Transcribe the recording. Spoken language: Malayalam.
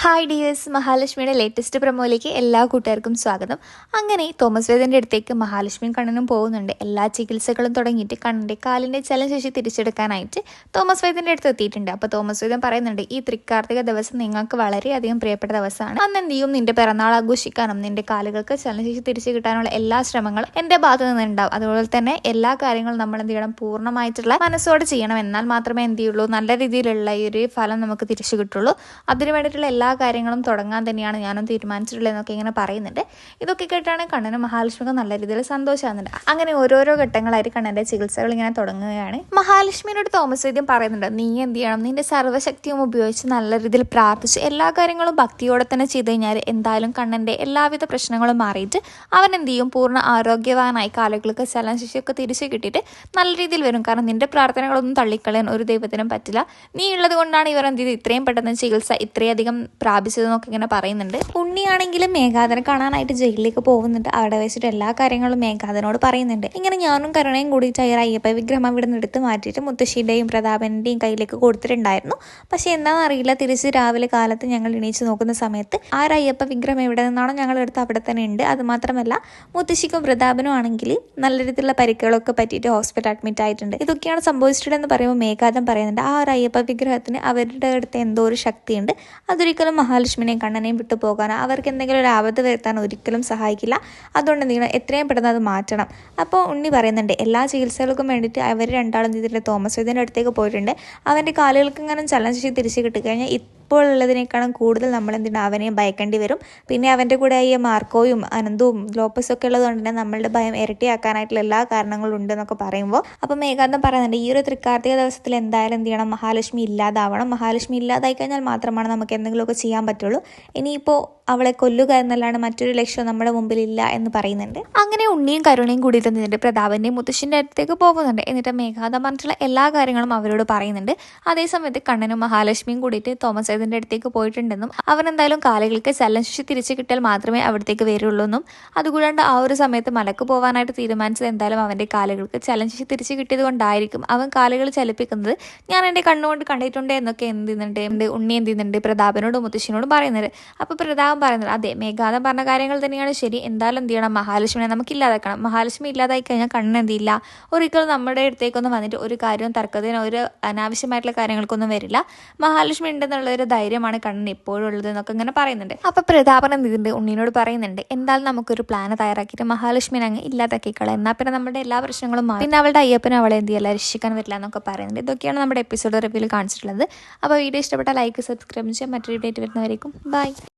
ഹായ് ഡിയേഴ്സ്, മഹാലക്ഷ്മിയുടെ ലേറ്റസ്റ്റ് പ്രൊമോയിലേക്ക് എല്ലാ കൂട്ടുകാർക്കും സ്വാഗതം. അങ്ങനെ തോമസ് വേദൻ്റെ അടുത്തേക്ക് മഹാലക്ഷ്മിയും കണ്ണനും പോകുന്നുണ്ട്. എല്ലാ ചികിത്സകളും തുടങ്ങിയിട്ട് കണ്ണൻ്റെ കാലിൻ്റെ ചലനശേഷി തിരിച്ചെടുക്കാനായിട്ട് തോമസ് വേദൻ്റെ അടുത്ത് എത്തിയിട്ടുണ്ട്. അപ്പോൾ തോമസ് വേദൻ പറയുന്നുണ്ട്, ഈ തൃക്കാർത്തിക ദിവസം നിങ്ങൾക്ക് വളരെയധികം പ്രിയപ്പെട്ട ദിവസമാണ്. അന്ന് എന്ത് ചെയ്യും, നിന്റെ പിറന്നാൾ ആഘോഷിക്കാനും നിന്റെ കാലുകൾക്ക് ചലനശേഷി തിരിച്ചു കിട്ടാനുള്ള എല്ലാ ശ്രമങ്ങളും എൻ്റെ ഭാഗത്ത് നിന്നുണ്ടാവും. അതുപോലെ തന്നെ എല്ലാ കാര്യങ്ങളും നമ്മൾ എന്ത് ചെയ്യണം, പൂർണ്ണമായിട്ടുള്ള മനസ്സോടെ ചെയ്യണം. എന്നാൽ മാത്രമേ എന്ത് ചെയ്യുള്ളൂ, നല്ല രീതിയിലുള്ള ഈ ഒരു ഫലം നമുക്ക് തിരിച്ചു കിട്ടുള്ളൂ. അതിനു വേണ്ടിയിട്ടുള്ള എല്ലാ കാര്യങ്ങളും തുടങ്ങാൻ തന്നെയാണ് ഞാനും തീരുമാനിച്ചിട്ടുള്ളത് എന്നൊക്കെ ഇങ്ങനെ പറയുന്നുണ്ട്. ഇതൊക്കെ കേട്ടാണ് കണ്ണനും മഹാലക്ഷ്മിക്കും നല്ല രീതിയിൽ സന്തോഷമാകുന്നുണ്ട്. അങ്ങനെ ഓരോരോ ഘട്ടങ്ങളായിട്ട് കണ്ണൻ്റെ ചികിത്സകൾ ഇങ്ങനെ തുടങ്ങുകയാണ്. മഹാലക്ഷ്മിയോട് തോമസ് വേദ്യം പറയുന്നുണ്ട്, നീ എന്ത് ചെയ്യണം, നിന്റെ സർവ്വശക്തിയും ഉപയോഗിച്ച് നല്ല രീതിയിൽ പ്രാർത്ഥിച്ച് എല്ലാ കാര്യങ്ങളും ഭക്തിയോടെ തന്നെ ചെയ്ത് കഴിഞ്ഞാൽ എന്തായാലും കണ്ണൻ്റെ എല്ലാവിധ പ്രശ്നങ്ങളും മാറിയിട്ട് അവൻ എന്ത് ചെയ്യും, പൂർണ്ണ ആരോഗ്യവാനായി കാലുകൾക്ക് ചലനശേഷിയൊക്കെ തിരിച്ചു കിട്ടിയിട്ട് നല്ല രീതിയിൽ വരും. കാരണം നിന്റെ പ്രാർത്ഥനകളൊന്നും തള്ളിക്കളയാൻ ഒരു ദൈവത്തിനും പറ്റില്ല. നീ ഉള്ളത് കൊണ്ടാണ് ഇവർ എന്ത് ചെയ്ത് ഇത്രയും പെട്ടെന്ന് ചികിത്സ ഇത്രയധികം പ്രാപിച്ചതെന്നൊക്കെ ഇങ്ങനെ പറയുന്നുണ്ട്. ഉണ്ണിയാണെങ്കിലും മേഘാതനെ കാണാനായിട്ട് ജയിലിലേക്ക് പോകുന്നുണ്ട്. അവിടെ വെച്ചിട്ട് എല്ലാ കാര്യങ്ങളും മേഘാതനോട് പറയുന്നുണ്ട്. ഇങ്ങനെ ഞാനും കരുണയും കൂടിയിട്ട് അയ്യപ്പ വിഗ്രഹം ഇവിടെ നിന്ന് എടുത്ത് മാറ്റിയിട്ട് മുത്തശ്ശിയുടെയും പ്രതാപന്റെയും കയ്യിലേക്ക് കൊടുത്തിട്ടുണ്ടായിരുന്നു. പക്ഷെ എന്താണെന്നറിയില്ല, തിരിച്ച് രാവിലെ കാലത്ത് ഞങ്ങൾ എണീച്ച് നോക്കുന്ന സമയത്ത് ആ അയ്യപ്പ വിഗ്രഹം എവിടെ നിന്നാണോ ഞങ്ങൾ എടുത്ത് അവിടെ തന്നെ ഉണ്ട്. അത് മാത്രമല്ല മുത്തശ്ശിക്കും പ്രതാപനും ആണെങ്കിൽ നല്ല രീതിയിലുള്ള പരിക്കുകളൊക്കെ പറ്റിയിട്ട് ഹോസ്പിറ്റൽ അഡ്മിറ്റ് ആയിട്ടുണ്ട്. ഇതൊക്കെയാണ് സംഭവിച്ചിട്ടുണ്ടെന്ന് പറയുമ്പോൾ മേഘാതൻ പറയുന്നുണ്ട്, ആ ഒരു അയ്യപ്പ വിഗ്രഹത്തിന് അവരുടെ അടുത്ത് എന്തോ ഒരു ശക്തിയുണ്ട്. അതൊരിക്കലും മഹാലക്ഷ്മിനെയും കണ്ണനെയും വിട്ടു പോകാനോ അവർക്ക് എന്തെങ്കിലും ഒരു ആപത്ത് വരുത്താൻ ഒരിക്കലും സഹായിക്കില്ല. അതുകൊണ്ട് നിങ്ങൾ എത്രയും പെട്ടെന്ന് അത് മാറ്റണം. അപ്പോൾ ഉണ്ണി പറയുന്നുണ്ട്, എല്ലാ ചികിത്സകൾക്കും വേണ്ടിയിട്ട് അവർ രണ്ടാളും ചെയ്തിട്ട് തോമസ് വേദൻ്റെ അടുത്തേക്ക് പോയിട്ടുണ്ട്. അവൻ്റെ കാലുകൾക്ക് ഇങ്ങനെ ചലനശേഷി തിരിച്ചു കിട്ടിക്കഴിഞ്ഞാൽ ഇപ്പോൾ ഉള്ളതിനേക്കാളും കൂടുതൽ നമ്മൾ എന്തിനാണ് അവനെയും ഭയക്കേണ്ടി വരും. പിന്നെ അവൻ്റെ കൂടെ ഈ മാർക്കോയും അനന്തവും ലോപ്പസും ഒക്കെ ഉള്ളതുകൊണ്ട് തന്നെ നമ്മളുടെ ഭയം ഇരട്ടിയാക്കാനായിട്ടുള്ള എല്ലാ കാരണങ്ങളും ഉണ്ടെന്നൊക്കെ പറയുമ്പോൾ അപ്പോൾ മേഘാന്തം പറയുന്നുണ്ട്, ഈ ഒരു തൃക്കാർത്തിക ദിവസത്തിൽ എന്തായാലും എന്ത് ചെയ്യണം, മഹാലക്ഷ്മി ഇല്ലാതാവണം. മഹാലക്ഷ്മി ഇല്ലാതായി കഴിഞ്ഞാൽ മാത്രമാണ് നമുക്ക് എന്തെങ്കിലുമൊക്കെ ചെയ്യാൻ പറ്റുള്ളൂ. ഇനിയിപ്പോൾ അവളെ കൊല്ലുക എന്നല്ലാണ്ട് മറ്റൊരു ലക്ഷ്യം നമ്മുടെ മുമ്പിലില്ല എന്ന് പറയുന്നുണ്ട്. അങ്ങനെ ഉണ്ണിയും കരുണയും കൂടി തന്നിട്ട് പ്രതാപൻ്റെയും മുത്തശ്ശിൻ്റെ അടുത്തേക്ക് പോകുന്നുണ്ട്. എന്നിട്ട് മേഘാതം പറഞ്ഞിട്ടുള്ള എല്ലാ കാര്യങ്ങളും അവരോട് പറയുന്നുണ്ട്. അതേസമയത്ത് കണ്ണനും മഹാലക്ഷ്മിയും കൂടിയിട്ട് തോമസ് വേദൻ്റെ അടുത്തേക്ക് പോയിട്ടുണ്ടെന്നും അവനെന്തായാലും കാലുകൾക്ക് ചലനശേഷി തിരിച്ചു കിട്ടിയാൽ മാത്രമേ അവിടത്തേക്ക് വരുള്ളൂ എന്നും അതുകൂടാണ്ട് ആ ഒരു സമയത്ത് മലക്ക് പോകാനായിട്ട് തീരുമാനിച്ചത് എന്തായാലും അവൻ്റെ കാലുകൾക്ക് ചലനശേഷി തിരിച്ചു കിട്ടിയത് കൊണ്ടായിരിക്കും. അവൻ കാലുകൾ ചലിപ്പിക്കുന്നത് ഞാൻ എൻ്റെ കണ്ണുകൊണ്ട് കണ്ടിട്ടുണ്ട് എന്നൊക്കെ എന്ത് ചെയ്യുന്നുണ്ട് ഉണ്ണി എന്ത് ചെയ്യുന്നുണ്ട് പ്രതാപനോടും മുത്തശ്ശിനോടും പറയുന്നത്. അപ്പോൾ പ്രതാപൻ പറയുന്നത്, അതെ മേഘാതം പറഞ്ഞ കാര്യങ്ങൾ തന്നെയാണ് ശരി. എന്തായാലും എന്ത് ചെയ്യണം, മഹാലക്ഷ്മിനെ നമുക്ക് ഇല്ലാതാക്കണം. മഹാലക്ഷ്മി ഇല്ലാതായി കഴിഞ്ഞാൽ കണ്ണൻ എന്ത് ചെയ്യില്ല, ഒരിക്കലും നമ്മുടെ അടുത്തേക്കൊന്നും വന്നിട്ട് ഒരു കാര്യവും തർക്കത്തിനോ ഒരു അനാവശ്യമായിട്ടുള്ള കാര്യങ്ങൾക്കൊന്നും വരില്ല. മഹാലക്ഷ്മി ഉണ്ടെന്നുള്ള ഒരു ധൈര്യമാണ് കണ്ണൻ എപ്പോഴും ഉള്ളത് എന്നൊക്കെ ഇങ്ങനെ പറയുന്നുണ്ട്. അപ്പോൾ പ്രതാപൻ എന്ത് ചെയ്തിട്ടുണ്ട്, ഉണ്ണിനോട് പറയുന്നുണ്ട്, എന്തായാലും നമുക്കൊരു പ്ലാൻ തയ്യാറാക്കിയിട്ട് മഹാലക്ഷ്മിനെ അങ്ങ് ഇല്ലാതാക്കിക്കളാം. എന്നാൽ പിന്നെ നമ്മുടെ എല്ലാ പ്രശ്നങ്ങളും മാറും. പിന്നെ അവളുടെ അയ്യപ്പനും അവളെ എന്ത് ചെയ്യില്ല, രക്ഷിക്കാൻ വരില്ല എന്നൊക്കെ പറയുന്നുണ്ട്. ഇതൊക്കെയാണ് നമ്മുടെ എപ്പിസോഡ് റിവ്യൂവിൽ കാണിച്ചിട്ടുള്ളത്. അപ്പോൾ വീഡിയോ ഇഷ്ടപ്പെട്ട ലൈക്ക്, സബ്സ്ക്രൈബ് ചെയ്യാൻ. മറ്റൊരു വീഡിയോ ആയിട്ട് വരുന്നവരേക്കും ബൈ.